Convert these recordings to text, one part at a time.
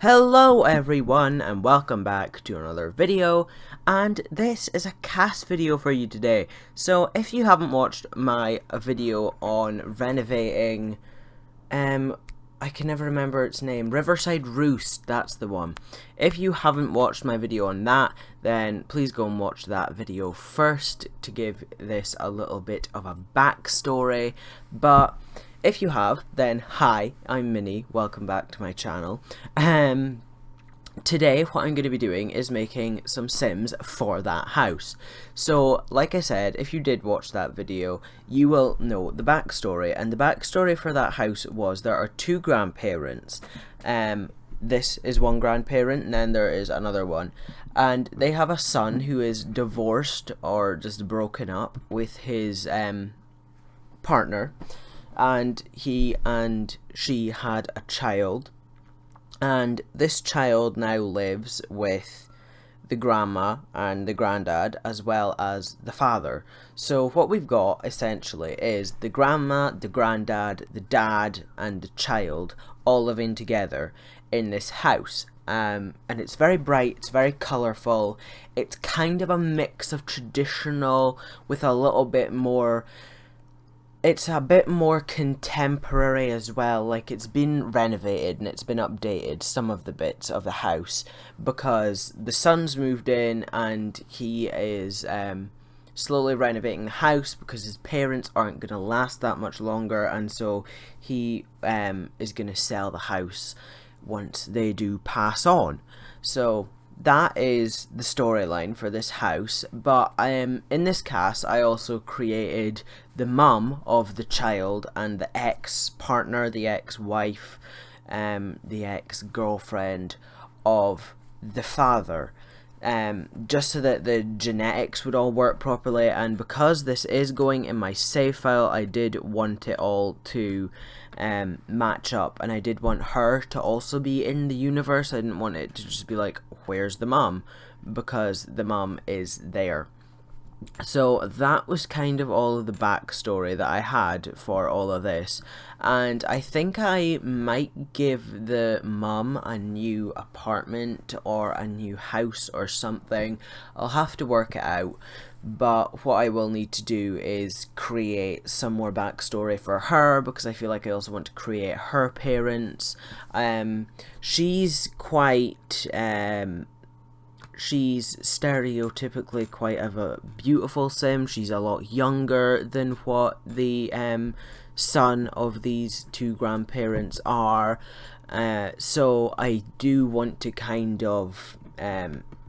Hello everyone and welcome back to another video, and this is a cast video for you today. So if you haven't watched my video on renovating, I can never remember its name, Riverside Roost, that's the one. If you haven't watched my video on that, then please go and watch that video first to give this a little bit of a backstory. But if you have, then hi, I'm Minnie, welcome back to my channel. Today what I'm going to be doing is making some Sims for that house. So like I said, if you did watch that video, you will know the backstory, and the backstory for that house was there are two grandparents. This is one grandparent and then there is another one, and they have a son who is divorced or just broken up with his partner, and he and she had a child, and this child now lives with the grandma and the granddad as well as the father. So what we've got essentially is the grandma, the granddad, the dad and the child all living together in this house. And it's very bright, it's very colourful, it's kind of a mix of traditional with a little bit more, it's a bit more contemporary as well. Like, it's been renovated and it's been updated, some of the bits of the house, because the son's moved in and he is slowly renovating the house because his parents aren't going to last that much longer, and so he is going to sell the house once they do pass on. So that is the storyline for this house. But in this cast I also created the mum of the child and the ex-partner, the ex-wife, the ex-girlfriend of the father, just so that the genetics would all work properly. And because this is going in my save file, I did want it all to match up, and I did want her to also be in the universe. I didn't want it to just be like, where's the mum, because the mum is there. So that was kind of all of the backstory that I had for all of this, and I think I might give the mum a new apartment or a new house or something. I'll have to work it out, but what I will need to do is create some more backstory for her, because I feel like I also want to create her parents. She's quite she's stereotypically quite of a beautiful sim. She's a lot younger than what the son of these two grandparents are, so I do want to kind of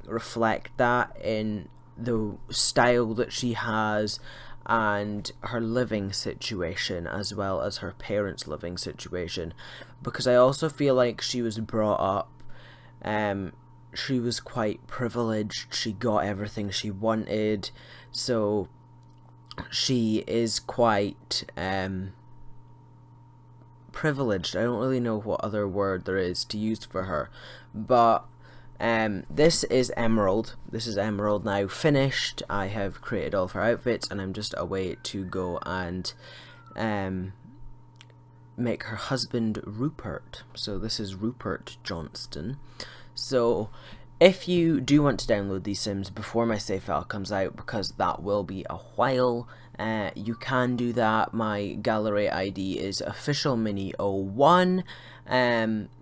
reflect that in the style that she has and her living situation, as well as her parents' living situation, because I also feel like she was brought up, she was quite privileged, she got everything she wanted, so she is quite privileged. I don't really know what other word there is to use for her, but this is Emerald. This is Emerald now finished. I have created all of her outfits and I'm just away to go and make her husband Rupert. So this is Rupert Johnston. So if you do want to download these Sims before my save file comes out, because that will be a while, you can do that. My gallery ID is officialmini01.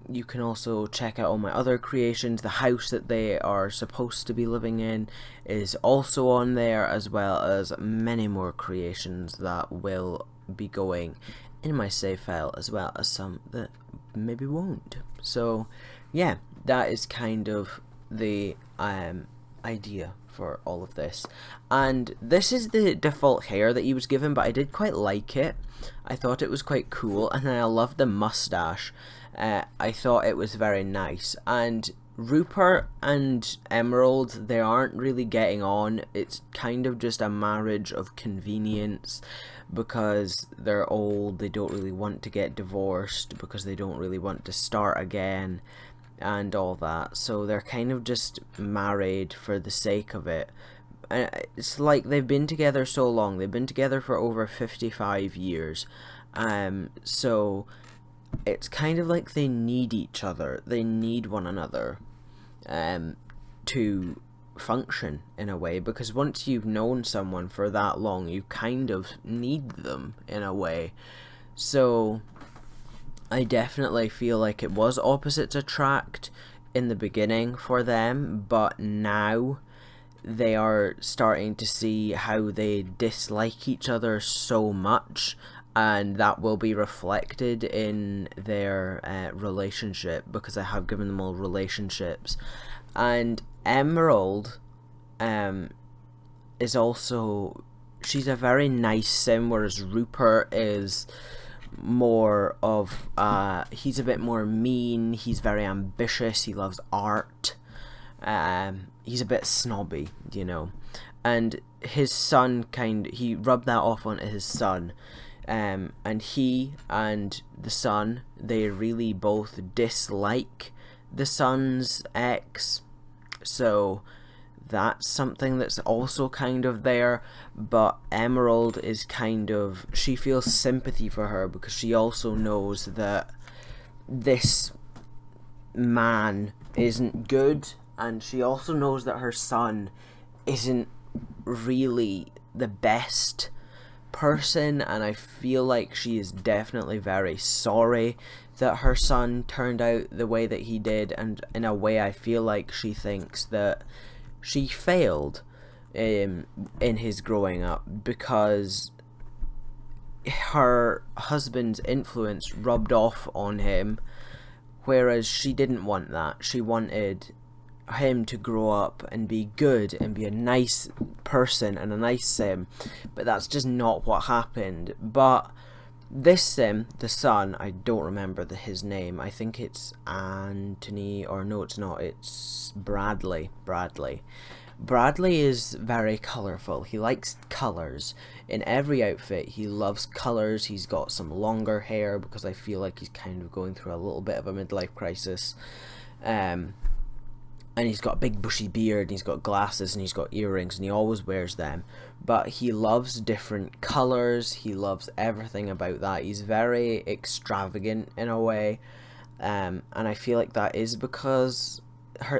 You can also check out all my other creations. The house that they are supposed to be living in is also on there, as well as many more creations that will be going in my save file, as well as some that maybe won't. So yeah, that is kind of the idea for all of this. And this is the default hair that he was given, but I did quite like it. I thought it was quite cool, and I love the mustache. I thought it was very nice. And Rupert and Emerald, they aren't really getting on. It's kind of just a marriage of convenience, because they're old, they don't really want to get divorced, because they don't really want to start again and all that, so they're kind of just married for the sake of it. And it's like they've been together so long, they've been together for over 55 years, so it's kind of like they need each other. They need one another to function in a way, because once you've known someone for that long, you kind of need them in a way. So I definitely feel like it was opposites attract in the beginning for them, but now they are starting to see how they dislike each other so much, and that will be reflected in their relationship, because I have given them all relationships. And Emerald is also, she's a very nice sim, whereas Rupert is more of he's a bit more mean, he's very ambitious, he loves art, he's a bit snobby, you know. And his son he rubbed that off onto his son, and he and the son, they really both dislike the son's ex, so that's something that's also kind of there. But Emerald is kind of, she feels sympathy for her because she also knows that this man isn't good, and she also knows that her son isn't really the best person, and I feel like she is definitely very sorry that her son turned out the way that he did, and in a way I feel like she thinks that she failed in his growing up, because her husband's influence rubbed off on him, whereas she didn't want that. She wanted him to grow up and be good and be a nice person and a nice sim, but that's just not what happened. But this sim, the son, I don't remember his name, I think it's Anthony, or no it's not, it's Bradley is very colourful. He likes colours in every outfit. He loves colours. He's got some longer hair, because I feel like he's kind of going through a little bit of a midlife crisis. And he's got a big bushy beard, and he's got glasses, and he's got earrings, and he always wears them. But he loves different colours. He loves everything about that. He's very extravagant in a way. And I feel like that is because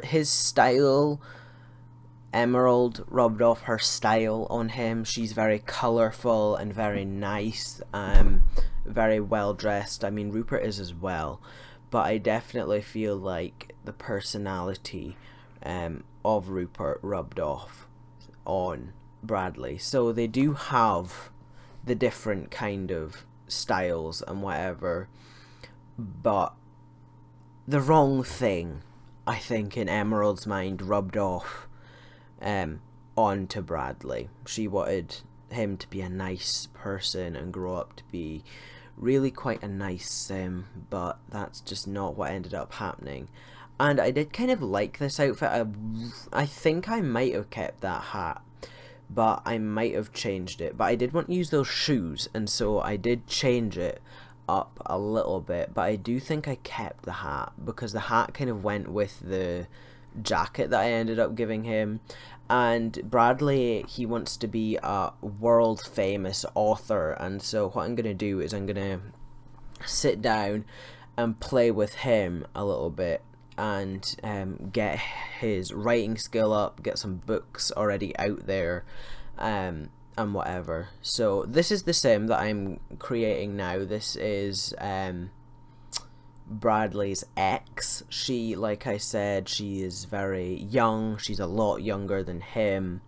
his style, Emerald rubbed off her style on him. She's very colourful and very nice, very well dressed. I mean, Rupert is as well, but I definitely feel like the personality of Rupert rubbed off on Bradley. So they do have the different kind of styles and whatever, but the wrong thing, I think, in Emerald's mind rubbed off onto Bradley. She wanted him to be a nice person and grow up to be really quite a nice sim, but that's just not what ended up happening. And I did kind of like this outfit. I think I might have kept that hat, but I might have changed it. But I did want to use those shoes, and so I did change it up a little bit. But I do think I kept the hat, because the hat kind of went with the jacket that I ended up giving him. And Bradley, he wants to be a world famous author, and so what I'm going to do is I'm going to sit down and play with him a little bit, and get his writing skill up, get some books already out there, and whatever. So this is the sim that I'm creating now. This is Bradley's ex. She, like I said, she is very young. She's a lot younger than him,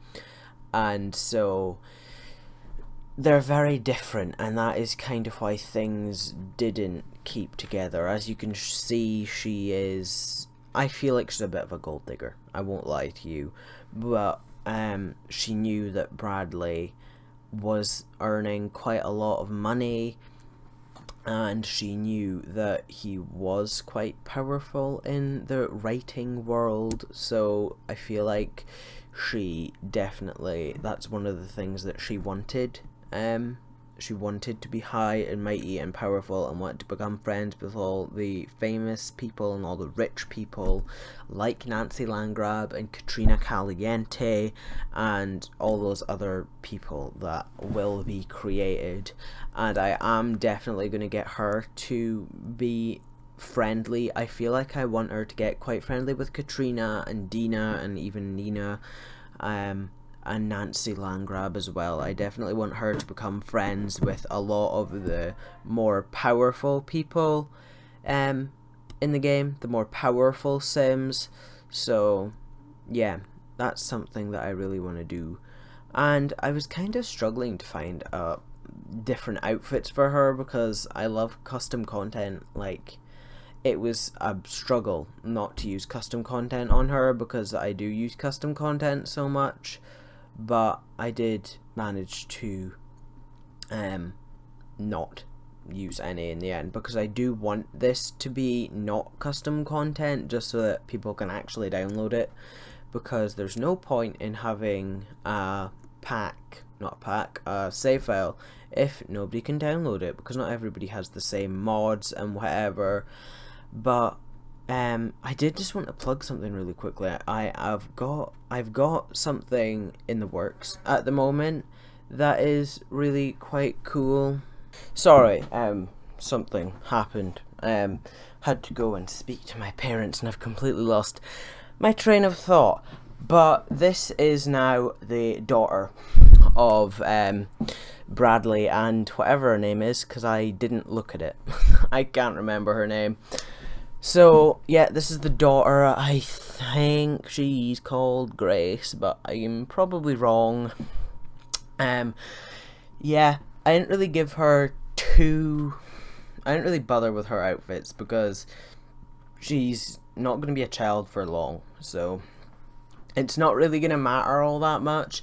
and so they're very different, and that is kind of why things didn't keep together. As you can see, she is, I feel like she's a bit of a gold digger, I won't lie to you, but she knew that Bradley was earning quite a lot of money, and she knew that he was quite powerful in the writing world, so I feel like she definitely, that's one of the things that she wanted she wanted to be high and mighty and powerful and wanted to become friends with all the famous people and all the rich people like Nancy Landgrab and Katrina Caliente and all those other people that will be created. And I am definitely going to get her to be friendly. I feel like I want her to get quite friendly with Katrina and Dina and even Nina, and Nancy Landgrab as well. I definitely want her to become friends with a lot of the more powerful people in the game, the more powerful Sims. So yeah, that's something that I really want to do. And I was kind of struggling to find different outfits for her because I love custom content. Like, it was a struggle not to use custom content on her because I do use custom content so much, but I did manage to not use any in the end because I do want this to be not custom content just so that people can actually download it, because there's no point in having a save file if nobody can download it, because not everybody has the same mods and whatever. But I did just want to plug something really quickly. I've got something in the works at the moment that is really quite cool. Sorry, something happened. Had to go and speak to my parents and I've completely lost my train of thought. But this is now the daughter of Bradley and whatever her name is, because I didn't look at it. I can't remember her name. So yeah, this is the daughter. I think she's called Grace, but I am probably wrong. Yeah, I didn't really give her I didn't really bother with her outfits because she's not going to be a child for long, so it's not really going to matter all that much.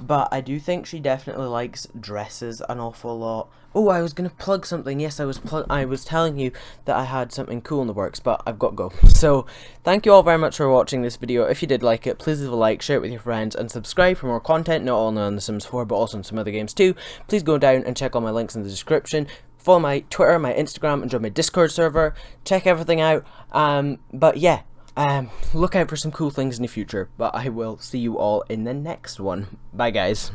But I do think she definitely likes dresses an awful lot. Oh, I was going to plug something. Yes, I was telling you that I had something cool in the works, but I've got to go. So, thank you all very much for watching this video. If you did like it, please leave a like, share it with your friends, and subscribe for more content, not only on The Sims 4, but also on some other games too. Please go down and check all my links in the description. Follow my Twitter, my Instagram, and join my Discord server. Check everything out. But yeah, look out for some cool things in the future. But I will see you all in the next one. Bye, guys.